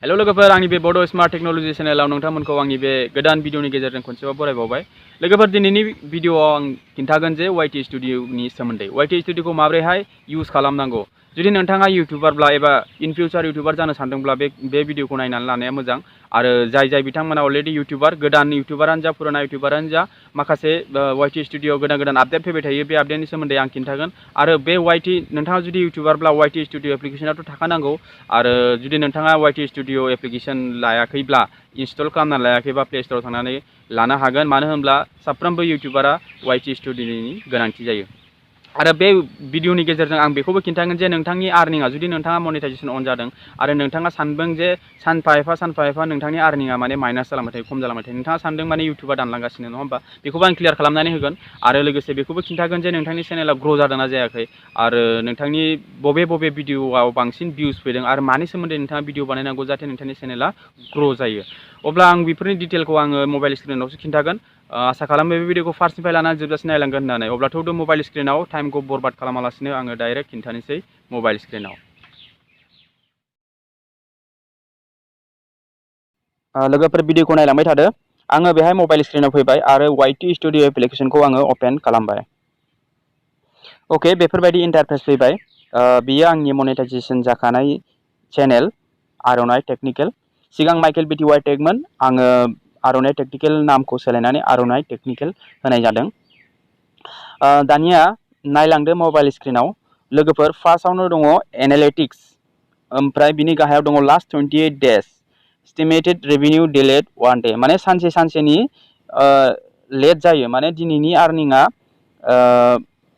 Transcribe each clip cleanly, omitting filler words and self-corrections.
Hello लोगोफोर आंनि बे बड स्मार्ट टेक्नोलॉजी चेनेलाव नोंथांमोनखौ आंनि बे गोदान भिडिअनि गेजेरजों खनसेबाव बरायबावबाय। लोगोफोर दिनैनि भिडिअआव आं खिन्थागोन जे वाइटि स्टुडिअनि सोमोन्दै वाइटि स्टुडिअखौ माबोरैहाय इउज खालामनांगौ। जुदि नोंथाङा इउटिउबारब्ला एबा इन फिउचार इउटिउबार जानो सानदोंब्ला बे भिडिअखौ नायनानै लानाया मोजां। आरो जाय बिथांमोना अलरेडि इउटिउबार गोदान इउटिउबारानो जा पुराना इउटिउबारानो जा माखासे वाइटि स्टुडिअ गोदान आपडेट फैबाय थायो। बे आपडेटनि सोमोन्दै आं खिन्थागोन। आरो बे नोंथाङा जुदि इउटिउबारब्ला वाइटि स्टुडिअ एप्लिकेसनाथ' थाखानांगौ। आरो जुदि नोंथाङा वाइटि स्टुडिअ एप्लिकेसन लायाखैब्ला इनस्टल खालामना लायाखैबा प्ले स्ट'राव थांनानै लानो हागोन। मानो होनब्ला साफ्रोमबो इउटिउबारा वाइटि स्टुडिअनि गोनांथि जायो। आरो बे भिडिअनि गेजेरजों आं बेखौबो खिन्थागोन जे नोंथांनि आर्निंआ जुदि नोंथाङा मनेटाइजेसन अन जादों आरो नोंथाङा सानदों जे सानफा एफा नोंथांनि आर्निंआ माने माइनास जालांबाय थायो, खम जालांबाय थायो, नोंथाङा सानदों माने इउटिउबा दानलांगासिनो नङा होमबा, बेखौबो आं क्लियार खालामनानै होगोन। आरो लोगोसे बेखौबो खिन्थागोन जे नोंथांनि चेनेला ग्र' जादोंना जायाखै आरो नोंथांनि बबे भिडिअआव बांसिन भिउस फैदों आरो मानि सोमोन्दै नोंथाङा भिडिअ बानायनांगौ जाहाथे नोंथांनि चेनेला ग्र' जायो। अब्ला आं बेफोरनि डिटेलखौ आङो मबाइल स्क्रिनावसो खिन्थागोन। आसा खालामो बे भिडिअखौ फार्स्टनिफ्राय लानानै जोबजासिम नायलांगोन होननानै। अब्लाथ' मबाइल स्क्रिनाव टाइमखौ बरबाद खालामालासिनो आङो डाइरेक्ट खिन्थानोसै मबाइल स्क्रिनाव। लोगोफोर भिडिअखौ नायलांबाय थादो। आङो बेहाय मबाइल स्क्रिनाव फैबाय आरो वाइटि स्टुडिअ एप्लिकेसनखौ आङो अपेन खालामबाय। अके, बेफोरबायदि इन्टारफेस फैबाय। बियो आंनि मनेटाइजेसन जाखानाय चेनेल आर'नाइ टेक्निकेल। सिगां माइकेल बिटिवाइ टेकमोन, आङो आर'नाइ टेक्निकेल नामखौ सोलायनानै आर'नाइ टेक्निकेल होनाय जादों। दानिया नायलांदो मबाइल स्क्रिनाव। लोगोफोर फार्स्टआवनो दङ एनालिटिक्स, ओमफ्राय बिनि गाहायाव दङ last 28 days estimated revenue delayed 1 day. माने सानसेनि लेट जायो, माने दिनैनि आर्निंआ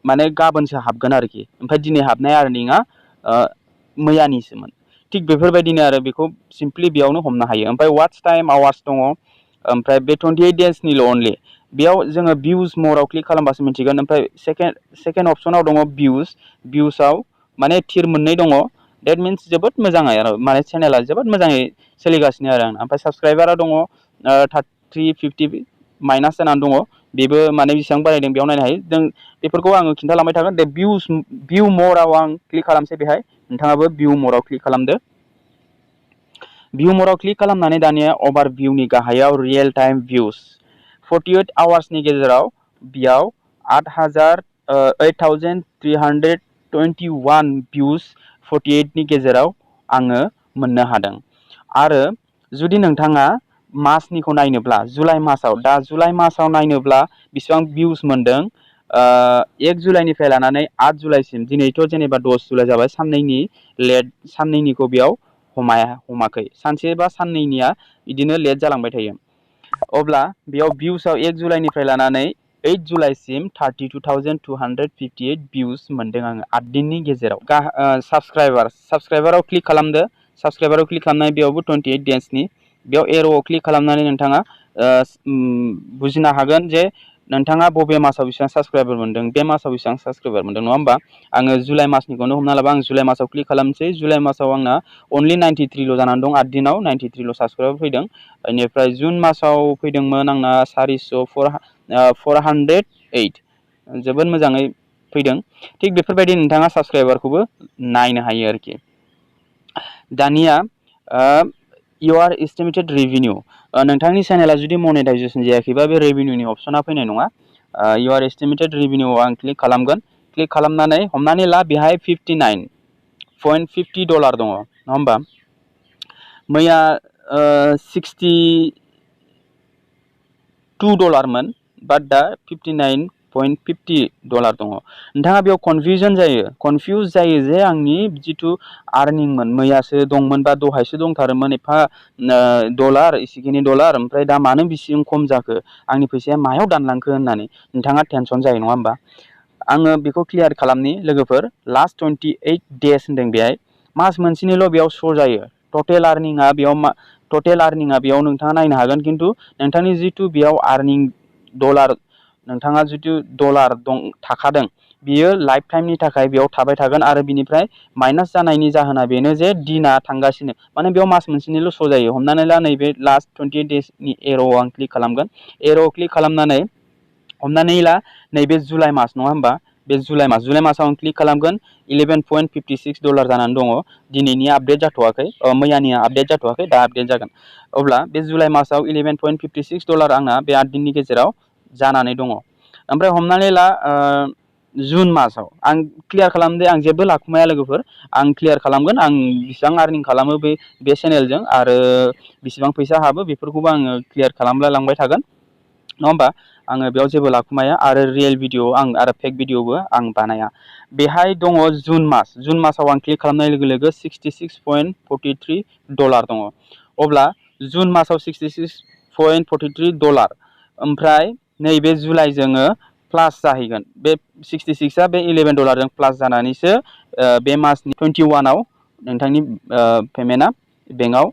माने गाबोनसो हाबगोन आरोखि, ओमफ्राय दिनै हाबनाय आर्निंआ मैयानिसोमोन। थिग बेफोरबायदिनो आरो बेखौ सिम्पलि बेयावनो हमनो हायो। ओमफ्राय वाट्स टाइम आवार्स दङ, ओमफ्राय बे 28 डेजनिल' अनलि। बेयाव जोङो भिउस मराव क्लिक खालामबासो मिथिगोन। ओमफ्राय सेकेन्ड अपसनाव दङ भिउसआव माने थिर मोननै दङ। डेट मिन्स जोबोद मोजाङै आरो माने चेनेला जोबोद मोजाङै सोलिगासिनो आरो आंना। ओमफ्राय साबस्क्राइबारा दङ 350 माइनास जानानै दङ। बेबो माने बेसेबां बारायदों बेयाव नायनो हायो। जों बेफोरखौ आङो खिन्थालांबाय थागोन। दे भिउ मराव आं क्लिक खालामसै। बेहाय नोंथाङाबो भिउ मराव क्लिक खालामदो। भिउ मराव क्लिक खालामनानै दानिया अभार भिउनि गाहायाव रियेल टाइम भिउस 48 आवार्सनि गेजेराव बेयाव 8,321 भिउस 48नि गेजेराव आङो मोननो हादों। आरो जुदि नोंथाङा मासनिखौ नायनोब्ला जुलाइ मासाव नायनोब्ला बेसेबां भिउस मोनदों, 1 जुलाइनिफ्राय लानानै 8 जुलाइसिम, दिनैथ' जेनेबा 10 जुलाइ जाबाय, साननैनिखौ बेयाव हमाखै। सानसे बा साननैनिया बिदिनो लेट जालांबाय थायो। अब्ला बेयाव भिउसआव 1 जुलाइनिफ्राय लानानै 8 जुलाइसिम 32,258 भिउस मोनदों आङो 8 दिननि गेजेराव। साबस्क्राइबाराव क्लिक खालामदो। साबस्क्राइबाराव क्लिक खालामनाय बेयावबो 28 डेजनि। बेयाव एर'आव क्लिक खालामनानै नोंथाङा बुजिनो हागोन जे नोंथाङा बबे मासाव बेसेबां साबस्क्राइबार मोनदों, बे मासाव बेसेबां साबस्क्राइबार मोनदों, नङा होमबा। आङो जुलाइ मासनिखौनो हमना लाबा आं जुलाइ मासाव क्लिक खालामसै। जुलाइ मासाव आंना अनलि 93ल' जानानै दं। 8 दिनाव 93ल' साबस्क्राइबार फैदों। बेनिफ्राय जुन मासाव फैदोंमोन आंना 408, जोबोद मोजाङै फैदों। थिग बेफोरबायदि नोंथाङा साबस्क्राइबारखौबो नायनो हायो आरोखि। दानिया इउआर एस्टिमेटेड रेभिनिउ, नोंथांनि चेनेला जुदि मनेटाइजेसन जायाखैबा बे रेभिनिउनि अपसना फैनाय नङा। इउआर एस्टिमेटेड रेभिनिउआव आं क्लिक खालामगोन। क्लिक खालामनानै हमनानै ला बेहाय $59.50 दङ, नङा होमबा। मैया $62मोन, बाट दा $59.50 दङ। नोंथाङा बेयाव कनफिउज जायो जे आंनि जिथु आर्निंमोन मैयासो दंमोन बा दहायसो दंथारोमोन एफा इसिखिनि डलार, ओमफ्राय दा मानो बिसिम खम जाखो, आंनि फैसाया मायाव दानलांखो होननानै नोंथाङा टेनसन जायो, नङा होमबा। आङो बेखौ क्लियार खालामनि लोगोफोर। लास्ट 28 डेज होनदों बेहाय, मास मोनसेनिल' बेयाव शो जायो। टटेल आर्निंआ बेयाव नोंथाङा नायनो हागोन। खिन्थु नोंथांनि जिथु बेयाव आर्निं डलार, नोंथाङा जिथु डलार थाखादों, बियो लाइफ टाइमनि थाखाय बेयाव थाबाय थागोन। आरो बिनिफ्राय माइनास जानायनि जाहोना बेनो जे दिना थांगासिनो, माने बेयाव मास मोनसेनिल' शो जायो। हमनानै ला नैबे लास्ट 28 डेजनि एर'आव आं क्लिक खालामगोन। एर'आव क्लिक खालामनानै हमनानै ला नैबे जुलाइ मास, नङा होमबा। बे जुलाइ मासाव आं क्लिक खालामगोन $11.56 जानानै दङ दिनैनि आपडेट जाथ'वाखै मैयानिया आपडेट जाथ'वाखै दा आपडेट जागोन अब्ला बे जुलाइ मासाव $11.56 आंना बे 8 दिननि गेजेराव जानानै दङ ओमफ्राय हमनानै ला जुन मासाव आं क्लियार खालामदो आं जेबो लाखुमाया लोगोफोर आं क्लियार खालामगोन आं बेसेबां आर्निं खालामो बे चेनेलजों आरो बेसेबां फैसा हाबो बेफोरखौबो आङो क्लियार खालामलांबाय थागोन नङा होमबा आङो बेयाव जेबो लाखुमाया आरो रियेल भिडिअ आं आरो फेक भिडिअबो आं बानाया बेहाय दङ जुन मासाव आं क्लिक खालामनाय लोगो लोगो $66.43 दङ अब्ला जुन मासाव $66.43 ओमफ्राय नैबे जुलाइ जोङो प्लास जाहैगोन बे 66आ बे $11 जों प्लास जानानैसो बे मासनि 21 आव नोंथांनि पेमेन्टआ बेंकआव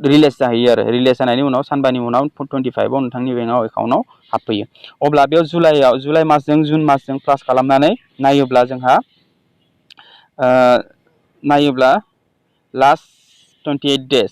रिलिज जाहैयो आरो रिलिज जानायनि उनाव सानबानि उनाव 25 आव नोंथांनि बेंकआव एकाउन्टआव हाबफैयो अब्ला बेयाव जुलाइ मासजों जुन मासजों प्लास खालामनानै नायोब्ला जोंहा नायोब्ला लास्ट 28 डेज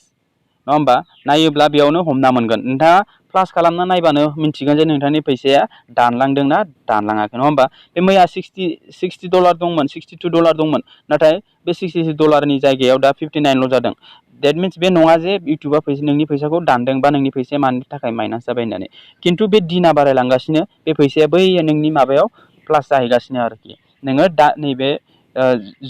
नङा होमबा नायोब्ला बेयावनो हमना मोनगोन नोंथाङा प्लास खालामना नायबानो मिन्थिगोन जे नोंथांनि फैसाया दानलांदोंना दानलाङाखै नङा होमबा बे मैया $60 दंमोन $62 दंमोन नाथाय बे $66 नि जायगायाव दा 59 ल' जादों देट मिन्स बे नङा जे इउटुबा नोंनि फैसाखौ दानदों बा नोंनि फैसाया मानि थाखाय माइनास जाबाय होननानै खिन्थु बे दिना बारायलांगासिनो बे फैसाया बै नोंनि माबायाव प्लास जाहैगासिनो आरोखि नोङो दा नैबे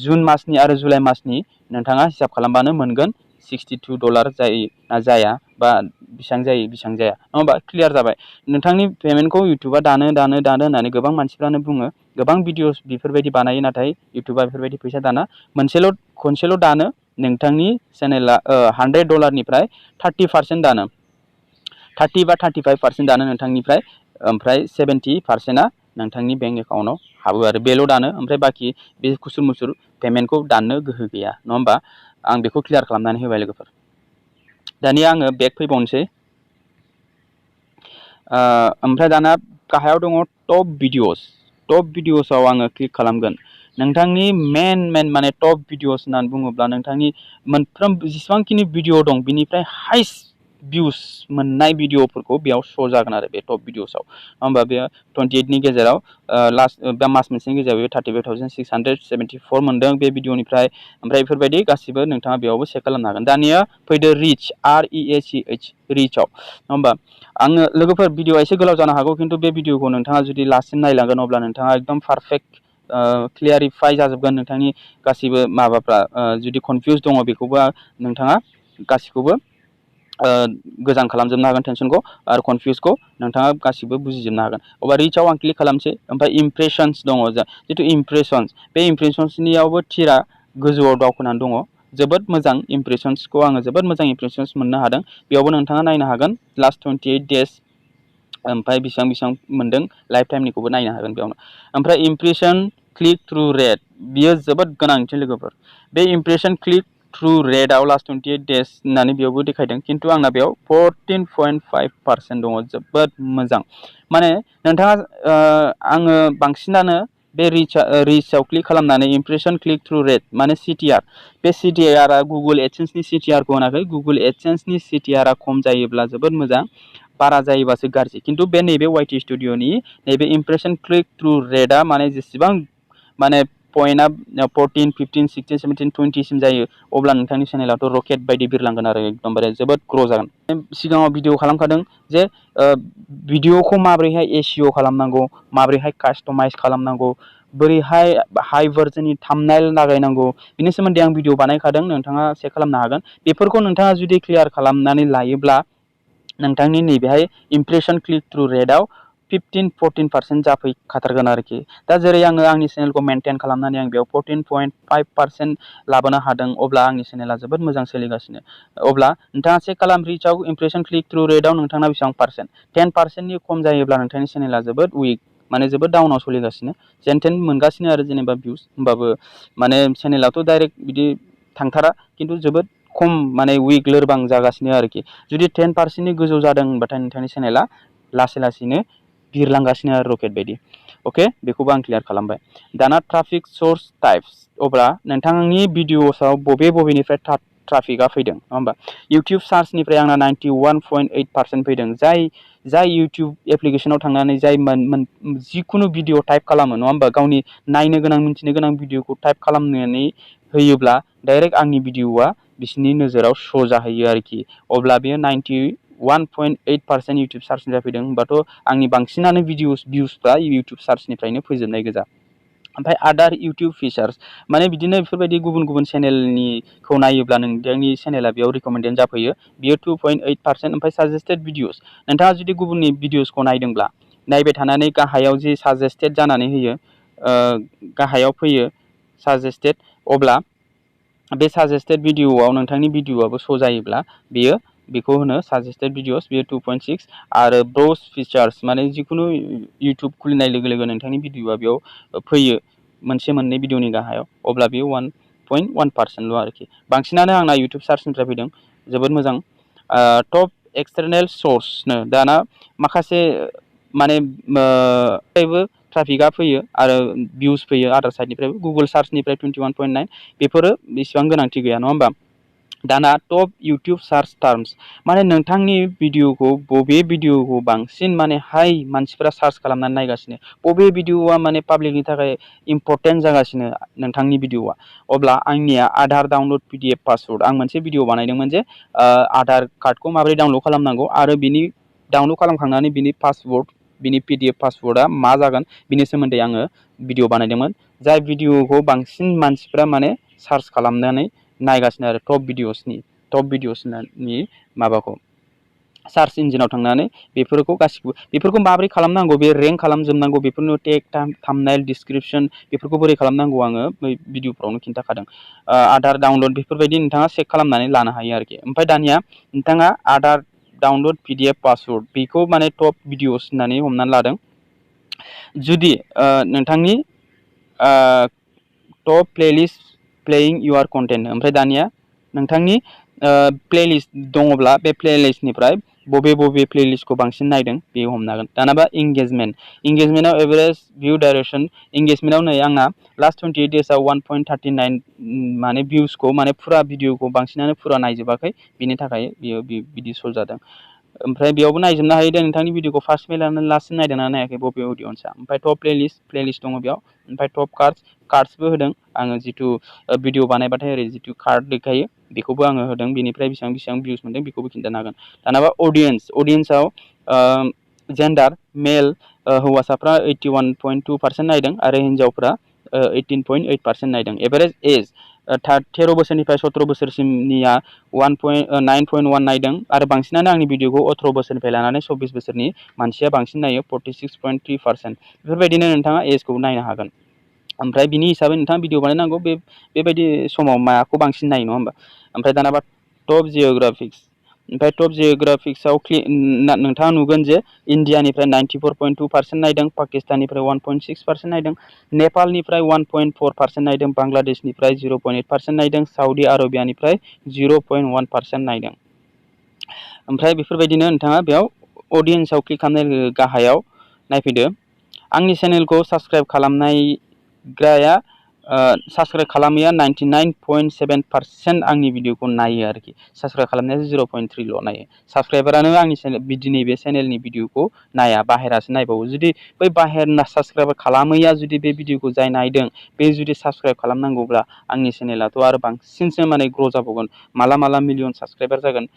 जुन मासनि आरो जुलाइ मासनि नोंथाङा हिसाब खालामबानो मोनगोन $62 जायो ना जाया बा बेसेबां जायो बेसेबां जाया नङा होमबा क्लियार जाबाय नोंथांनि पेमेन्टखौ इउटुबा दानो होननानै गोबां मानसिफ्रानो बुङो गोबां भिडिअस बेफोरबायदि बानायो नाथाय इउटुबा बेफोरबायदि फैसा दाना खनसेल' दानो नोंथांनि चेनेला $100 निफ्राय 30% दानो 30 बा 35% दानो नोंथांनिफ्राय ओमफ्राय 70%आ नोंथांनि बेंक एकाउन्टआव हाबो आरो बेल' दानो ओमफ्राय बाखि बे खुसुर मुसुर पेमेन्टखौ दाननो गोहो गैया नङा होमबा आं बेखौ क्लियार खालामनानै होबाय लोगोफोर दानिया आङो बेक फैबावनोसै ओमफ्राय दाना गाहायाव दङ टप भिडिअसआव आङो क्लिक खालामगोन नोंथांनि मेन माने टप भिडिअस होननानै बुङोब्ला नोंथांनि मोनफ्रोम जेसेबांखिनि भिडिअ दं बिनिफ्राय हाइस्ट भिउस मोननाय भिडिअफोरखौ बेयाव श' जागोन आरो बे टप भिडिअसआव होमबा बे 28 नि गेजेराव लास्ट बा मास मोनसेनि गेजेराव बे 35,674 मोनदों बे भिडिअनिफ्राय ओमफ्राय बेफोरबायदि गासिबो नोंथाङा बेयावबो चेक खालामनो हागोन दानिया फैदो रिच रिचआव नङा होमबा आङो लोगोफोर भिडिअआ एसे गोलाव जानो हागौ खिन्थु बे भिडिअखौ नोंथाङा जुदि लास्टसिम नायलांगोन अब्ला नोंथाङा एकदम पारफेक्ट क्लियारिफाइ जाजोबगोन नोंथांनि गासिबो माबाफ्रा जुदि कनफिउस दङ बेखौबो नोंथाङा गासिखौबो गोजान खालामजोबनो हागोन टेनसनखौ आरो कनफिउसखौ नोंथाङा गासिबो बुजिजोबनो हागोन अब्ला रिचआव आं क्लिक खालामसै ओमफ्राय इमप्रेसन्स दङ जिथु इमप्रेसन्स बे इमप्रेसन्सनियावबो थिरा गोजौआव दावखोनानै दङ जोबोद मोजां इमप्रेसन्सखौ आङो जोबोद मोजां इमप्रेसन्स मोननो हादों बेयावबो नोंथाङा नायनो हागोन लास्ट 28 डेज ओमफ्राय बेसेबां मोनदों लाइफ टाइमनिखौबो नायनो हागोन बेयावनो ओमफ्राय इमप्रेसन क्लिक थ्रु रेट बियो जोबोद गोनांथि लोगोफोर बे इमप्रेसन क्लिक थ्रु रेटआव लास्ट 28 डेज होननानै बेयावबो देखायदों खिन्थु आंना बेयाव 14.5% दङ जोबोद मोजां माने नोंथाङा आङो बांसिनानो बे रिचआव क्लिक खालामनानै इमप्रेसन क्लिक थ्रु रेट माने CTR बे CTRआ गुगोल एडसेन्सनि CTRखौ होनाखै गुगोल एडसेन्सनि CTRआ खम जायोब्ला जोबोद मोजां बारा जायोबासो गाज्रि खिन्थु बे नैबे YT स्टुडिअ'नि नैबे इमप्रेसन क्लिक थ्रु रेटआ माने जेसेबां माने पइन्टआ 14, 15, 16, 17, 20 सिम जायो अब्ला नोंथांनि चेनेलाथ' रकेट बायदि बिरलांगोन आरो एकदमबारे जोबोद ग्र' जागोन सिगाङाव भिडिअ खालामखादों जे भिडिअखौ माबोरैहाय SEO खालामनांगौ माबोरैहाय कास्टमाइज खालामनांगौ बोरैहाय हाइ भार्जननि थाम्बनेल लागायनांगौ बिनि सोमोन्दै आं भिडिअ बानायखादों नोंथाङा चेक खालामनो हागोन बेफोरखौ नोंथाङा जुदि क्लियार खालामनानै लायोब्ला नोंथांनि नैबेहाय इमप्रेसन क्लिक थ्रु रेटआव 15-14% जाफैखाथारगोन आरोखि दा जेरै आङो आंनि चेनेलखौ मेनटेन खालामनानै आं बेयाव 14.5% लाबोनो हादों अब्ला आंनि चेनेला जोबोद मोजां सोलिगासिनो अब्ला नोंथाङा चेक खालाम रिचआव इमप्रेसन क्लिक थ्रु रेटआव नोंथाङा बेसेबां पार्सेन्ट 10%नि खम जायोब्ला नोंथांनि चेनेला जोबोद उइक माने जोबोद डाउनाव सोलिगासिनो जेन मोनगासिनो आरो जेनेबा भिउस होमबाबो माने चेनेलाथ' डाइरेक्ट बिदि थांथारा खिन्थु जोबोद खम माने उइक लोरबां जागासिनो आरोखि जुदि 10%नि गोजौ जादों होनबाथाय नोंथांनि चेनेला लासै लासैनो बिरलांगासिनो आरो रकेट बायदि अके बेखौबो आं क्लियार खालामबाय दाना ट्राफिक सर्स टाइप्स अब्ला नोंथांनि भिडिअसआव बबेनिफ्राय ट्राफिकआ फैदों नङा होमबा इउटुब सार्चनिफ्राय आंना 91.8% फैदों जाय इउटुब एप्लिकेसनाव थांनानै जाय जिखुनु भिडिअ टाइप खालामो नङा होमबा गावनि नायनो गोनां मिन्थिनो गोनां भिडिअखौ टाइप खालामनानै होयोब्ला डाइरेक्ट आंनि भिडिअआ बिसिनि नोजोराव शो जाहैयो आरोखि अब्ला बेयो 91.8% इउटुब सार्चनिफ्राय फैदों होमबाथ' आंनि बांसिनानो भिउसफ्रा इउटुब सार्चनिफ्रायनो फैजोबनाय गोजा ओमफ्राय आदार इउटुब फिचार्स माने बिदिनो बेफोरबायदि गुबुन गुबुन चेनेलनिखौ नायोब्ला नोंथांनि चेनेला बेयाव रिकमेन्डेड जाफैयो बियो 2.8% ओमफ्राय साजेस्टेड भिडिअस नोंथाङा जुदि गुबुननि भिडिअसखौ नायदोंब्ला नायबाय थानानै गाहायाव जि साजेस्टेड जानानै होयो गाहायाव फैयो साजेस्टेड अब्ला बे साजेस्टेड भिडिअआव नोंथांनि भिडिअआबो शो जायोब्ला बेखौ होनो साजेस्टेड भिडिअस बेयो 2.6 आरो ब्राउज फिचार्स माने जिखुनु इउटुब खुलिनाय लोगो लोगो नोंथांनि भिडिअआ बेयाव फैयो मोनसे मोननै भिडिअनि गाहायाव अब्ला बेयो 1.1%ल' आरोखि बांसिनानो आंना इउटुब सार्चनिफ्राय फैदों जोबोद मोजां टप एक्सटार्नेल सर्सनो दाना माखासे माने ट्राफिकआ फैयो आरो भिउस फैयो आदार साइडनिफ्रायबो गुगोल सार्चनिफ्राय 21.9 बेफोरो बेसेबां गोनांथि गैया नङा होमबा दाना टप इउटुब सार्च टार्म्स माने नोंथांनि भिडिअखौ बबे भिडिअखौ बांसिन माने हाई मानसिफोरा सार्च खालामनानै नायगासिनो बबे भिडिअआ माने पाब्लिकनि थाखाय इम्पर्टेन्ट जागासिनो नोंथांनि भिडिअआ अब्ला आंनिया आधार डाउनलड PDF पासवर्ड आं मोनसे भिडिअ बानायदोंमोन जे आधार कार्डखौ माबोरै डाउनलड खालामनांगौ आरो बिनि डाउनलड खालामखांनानै बिनि पासवर्ड बिनि PDF पासवर्डआ मा जागोन बिनि सोमोन्दै आङो भिडिअ बानायदोंमोन जाय भिडिअखौ बांसिन मानसिफ्रा माने सार्च खालामनानै नायगासिनो आरो टप भिडिअसनि माबाखौ सार्च इन्जिनाव थांनानै बेफोरखौ माबोरै खालामनांगौ बे रेंक खालामजोबनांगौ बेफोरनो टेग थाम्बनेल डिसक्रिपसन बेफोरखौ बोरै खालामनांगौ आङो बै भिडिअफ्रावनो खिन्थाखादों आधार डाउनलड बेफोरबायदि नोंथाङा चेक खालामनानै लानो हायो आरोखि ओमफ्राय दानिया नोंथाङा आधार डाउनलड PDF पासवर्ड बेखौ माने टप भिडिअस होननानै हमनानै लादों जुदि नोंथांनि टप प्लेलिस्ट प्लेइं इउर कन्टेन्ट ओमफ्राय दानिया नोंथांनि प्लेलिस्ट दङब्ला बे प्लेलिस्टनिफ्राय बबे प्लेलिस्टखौ बांसिन नायदों बेयो हमनो हागोन दानाबा इंगेजमेन्टआव एभारेज भिउ डाइरेक्सन इंगेजमेन्टआव नै आंना लास्ट 28 डेजआव 1.39 माने भिउसखौ माने फुरा भिडिअखौ बांसिनानो फुरा नायजोबाखै बिनि थाखाय बिदि शो जादों ओमफ्राय बेयावबो नायजोबनो हायो दे नोंथांनि भिडिअखौ फार्स्ट मेलानो लास्ट नायदोंना नायाखै बबे अडियन्सआ ओमफ्राय टप प्लेलिस्ट दङ बेयाव ओमफ्राय टप कार्ड्सबो होदों आङो जिथु भिडिअ बानायबाथाय ओरै जिथु कार्ड देखायो बेखौबो आङो होदों बेनिफ्राय बेसेबां भिउस मोनदों बेखौबो खिन्थानो हागोन दानाबा अडियन्सआव जेन्डार मेल हौवासाफ्रा 81.2% नायदों आरो हिन्जावफ्रा 18.8% नायदों एभारेज एज 13 बोसोरनिफ्राय 17 बोसोरसिमनिया 9.1 नायदों आरो बांसिनानो आंनि भिडिअखौ 18 बोसोरनिफ्राय लानानै 24 बोसोरनि मानसिया बांसिन नायो 46.3% बेफोरबायदिनो नोंथाङा एजखौ नायनो हागोन ओमफ्राय बिनि हिसाबै नोंथाङा भिडिअ बानायनांगौ बेबायदि समाव माखौ बांसिन नायो नङा होमबा ओमफ्राय दानाबा टप जिअ'ग्राफिक्स ओमफ्राय टप जिअ'ग्राफिक्सआव नोंथाङा नुगोन जे इण्डियानिफ्राय 94.2% नायदों पाकिस्ताननिफ्राय 1.6% नायदों नेपालनिफ्राय 1.4% नायदों बांलादेशनिफ्राय 0.8% नायदों साउदी आरबियानिफ्राय 0.1% नायदों ओमफ्राय बेफोरबायदिनो नोंथाङा बेयाव अडियन्सआव क्लिक खालामनाय गाहायाव नायफैदो आंनि चेनेलखौ साबस्क्राइब खालामनायग्राया साबस्क्राइब खालामैया 99.7% आंनि भिडिअखौ नायो आरोखि साबस्क्राइब खालामनाया 0.3ल' नायो साबस्क्राइबारानो आंनि नैबे चेनेलनि भिडिअखौ नाया बाहेरासो नायबावो जुदि बै बाहेरना साबस्क्राइब खालामैया जुदि बे भिडिअखौ जाय नायदों बे जुदि साबस्क्राइब खालामनांगौब्ला आंनि चेनेलाथ' आरो बांसिनसो माने ग्र' जाबावगोन माला मिलियन साबस्क्राइबार जागोन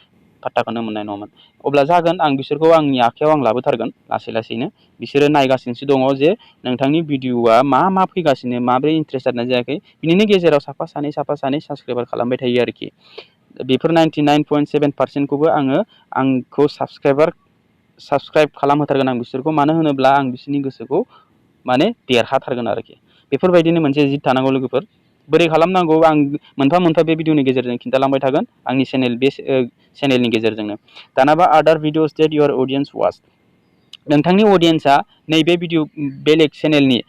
फात्ताखौनो मोननाय नङामोन अब्ला जागोन आं बिसोरखौ आंनि आखायाव आं लाबोथारगोन लासैनो बिसोरो नायगासिनोसो दङ जे नोंथांनि भिडिअआ मा फैगासिनो माब्रै इन्ट्रेस्ट जादोंना जायाखै बिनिनो गेजेराव साफा सानै साबस्क्राइबार खालामबाय थायो आरोखि बेफोर 99.7%खौबो आंखौ साबस्क्राइब खालामहोथारगोन आं बिसोरखौ मानो होनोब्ला आं बिसोरनि गोसोखौ माने देरहाथारगोन आरोखि बेफोरबायदिनो मोनसे जिद थानांगौ लोगोफोर बोरै खालामनांगौ आं मोनफा बे भिडिअनि गेजेरजों खिन्थालांबाय थागोन आंनि चेनेलनि गेजेरजोंनो दानाबा आदार भिडिअस डेट इउर अडियन्स वाच नोंथांनि अडियन्सआ नैबे भिडिअ बेलेग चेनेलनि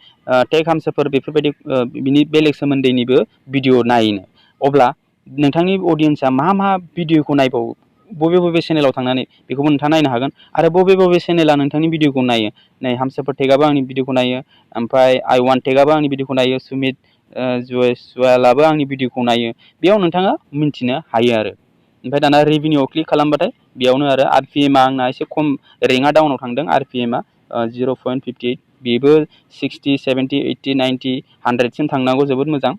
टेग हामसाफोर बेफोरबायदि बिनि बेलेग सोमोन्दैनिबो भिडिअ नायनो अब्ला नोंथांनि अडियन्सआ मा भिडिअखौ नायबावो बबे चेनेलाव थांनानै बेखौबो नोंथाङा नायनो हागोन आरो बबे चेनेला नोंथांनि भिडिअखौ नायो नै हामसाफोर टेगाबो आंनि भिडिअखौ नायो ओमफ्राय I1 टेगाबो आंनि भिडिअखौ नायो सुमित जुवेलाबो आंनि भिडिअखौ नायो बेयाव नोंथाङा मिन्थिनो हायो आरो ओमफ्राय दाना रिभिनिउआव क्लिक खालामबाथाय बेयावनो आरो आरपिएमआ आंना एसे खम रेंकआ डाउनाव थांदों आरपिएमआ 0.58 बेबो 60 70 80 90 100सिम थांनांगौ जोबोद मोजां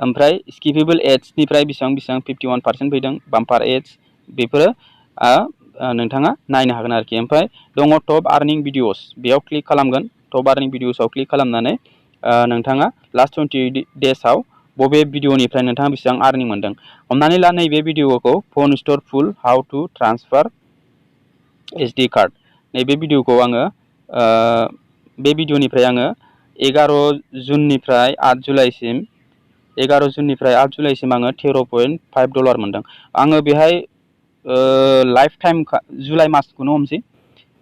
ओमफ्राय स्किपेबल एड्सनिफ्राय बेसेबां 51% फैदों बाम्पार एड्स बेफोरो नोंथाङा नायनो हागोन आरोखि ओमफ्राय दङ टप आर्निं भिडिअस बेयाव क्लिक खालामगोन टप आर्निं भिडिअसआव क्लिक खालामनानै नोंथाङा लास्ट 20 डेजआव बबे भिडिअनिफ्राय नोंथाङा बेसेबां आर्निं मोनदों हमनानै ला नैबे भिडिअखौ phone store full how to transfer SD card नैबे भिडिअखौ आङो बे भिडिअनिफ्राय आङो 11 जुननिफ्राय 8 जुलाइसिम 11 जुननिफ्राय 8 जुलाइसिम आङो $13.5 मोनदों आङो बेहाय लाइफ टाइम जुलाइ मासखौनो हमसै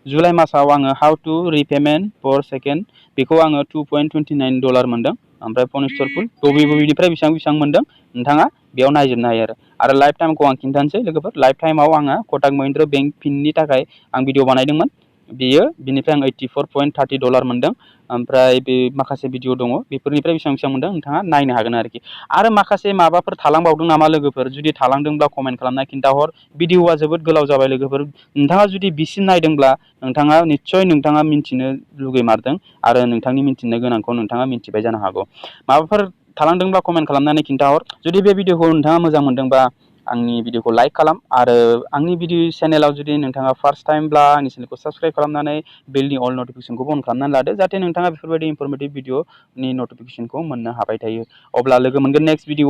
जुलाइ मासाव आङो how to repayment per second बेखौ आङो $2.29 मोनदों ओमफ्राय फन स्टोर फुल बबेनिफ्राय बेसेबां मोनदों नोंथाङा बेयाव नायजोबनो हायो आरो लाइफ टाइमखौ आं खिन्थानोसै लोगोफोर लाइफ टाइमाव आङो कटाक महिन्द्र बेंक पिननि थाखाय आं भिडिअ बानायदोंमोन बिनिफ्राय आं $84.30 मोनदों ओमफ्राय बे माखासे भिडिअ दङ बेफोरनिफ्राय बेसेबां मोनदों नोंथाङा नायनो हागोन आरोखि आरो माखासे माबाफोर थालांबावदों नामा लोगोफोर जुदि थालांदोंब्ला कमेन्ट खालामना खिन्थाहर भिडिअआ जोबोद गोलाव जाबाय लोगोफोर नोंथाङा जुदि बिसिम नायदोंब्ला नोंथाङा निस्सय नोंथाङा मिन्थिनो लुगैमारदों आरो नोंथांनि मिन्थिनो गोनांखौ नोंथाङा मिन्थिबाय जानो हागौ माबाफोर थालांदोंब्ला कमेन्ट खालामनानै खिन्थाहर जुदि बे भिडिअखौ नोंथाङा मोजां मोनदोंबा आंनि भिडिअखौ लाइक खालाम आरो आंनि भिडिअ चेनेलाव जुदि नोंथाङा फार्स्ट टाइमब्ला आंनि चेनेलखौ साबस्क्राइब खालामनानै बेलनि अल नटिफिकेसनखौबो अन खालामनानै लादो जाहाथे नोंथाङा बेफोरबायदि इनफरमेटिभ भिडिअनि नटिफिकेसनखौ मोननो हाबाय थायो अब्ला लोगो मोनगोन नेक्स्ट भिडिअ